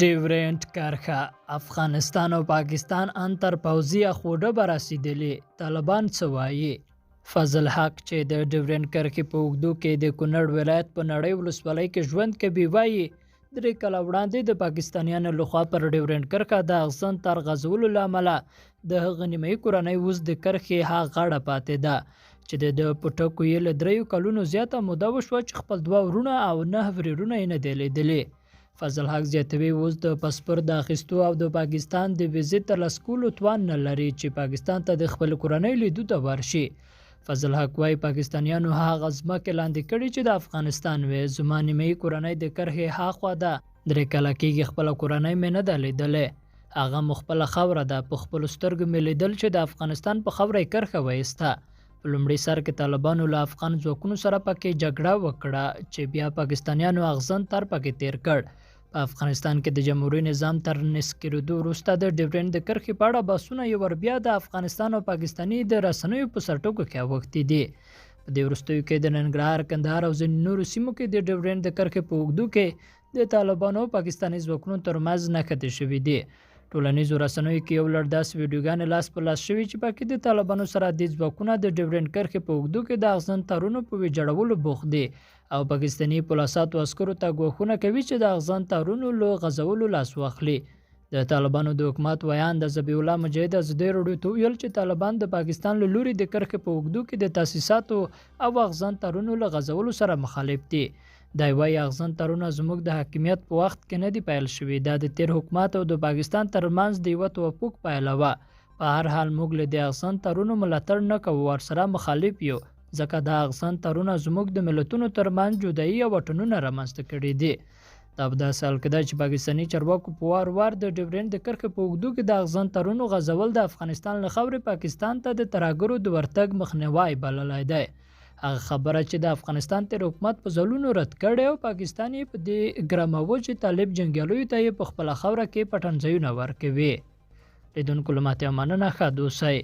ډیورنډ کرښه افغانستان او پاکستان انتر پوځي اخوډه به رسېدلې طالبان څه وایي؟ فضل حق چې د ډیورنډ کرښې په اوږدو کې د کونړ ولایت په نړۍ ولسوالۍ کې ژوند کوي وایي 3 کاله وړاندې د پاکستانیانو لخوا پر ډیورنډ کرښه د اغزن تر غځولو له امله د هغه نیمایي کورنۍ اوس د کرښې ها غاړه پاتې ده چې د په ټکو یې له 3 کلونو زیاته موده وشوه چې خپل 2 ورونه او 9 ورېرونه یې نه دی لیدلي. فضل حق زیاتوي اوس د پاسپورت د اخیستو او د پاکستان د ویزې ترلاسه کولو توان نه لري چې پاکستان ته د خپل کورنۍ لیدو ته ورشي. فضل حق وایي پاکستانیانو هغه ځمکې لاندې کړي چې د افغانستان وې. زما نیمایي کورنۍ د کرښې هاخوا ده. 3 کاله کېږي خپله کورنۍ مې نه ده لیدلې. هغه مو خپله خاوره ده. په خپلو سترګو مې لیدل چې د افغانستان په خاوره یې کرښه وایسته. په لومړي سر کې طالبانو له افغان ځواکونو سره پکې جګړه وکړه چې بیا پاکستانیانو اغزن تر پکې تیر کړ. په افغانستان کې د جمهوریت نظام تر نسکېدو وروسته د ډیورنډ د کرښې په اړه بحثونه یو ور بیا د افغانستان او پاکستاني د رسنیو په سرټکو کې اوښتي دي. په دې وروستیو کې د ننګرهار، کندهار او ځینو نورو سیمو کې د ډیورنډ د کرښې په اوږدو کې د طالبانو او پاکستاني ځواکونو ترمنځ نښتې شوي دي. ټولنیزو رسنیو کې یو لړ داسې ویډیوګانې لاس په لاس شوي چې پکې د طالبانو سره د ځواکونه د ډیورنډ کرښې په اوږدو کې د اغزن تارونو په ویجاړولو بوخت دي او پاکستاني پولیسو عسکرو ته ګواښونه کوي چې د اغزن تارونو له غځولو لاس واخلي. د طالبانو د حکومت ویان د ذبیح الله مجاهد ازادي راډیو ته ویل چې طالبان د پاکستان له لوري د کرښې په اوږدو کې د تاسیساتو او اغزن تارونو له غځولو سره مخالف دي. دا وایي اغزن تارونه زموږ د حاکمیت په وخت کې نه دي پیل شوي. دا د تیر حکومت او د پاکستان ترمنځ د یوه توافق پایله وه. په هر حال موږ له د اغزن تارونو ملاتړ نه کوو، ورسره مخالف یو، ځکه دا اغزن تارونه زموږ د ملتونو ترمنځ جدایي او واټنونه رامنځته کړي دي. دا په داسې حال کې ده چې پاکستاني چارواکو په وار وار د ډیورنډ د کرښې په اوږدو کې د اغزن تارونو غځول د افغانستان له خاورې پاکستان ته د ترهګرو د ورتګ مخنیوی بللی دی. هغه خبره چې د افغانستان تیر حکومت په ځلونو رد کړی او پاکستان یې په دې ګرماوه چې طالب جنګیالیو ته یې په خپله خاوره کې پټنځایونه ورکوي. لیدونکو له ماتې مننه، ښه اوسئ.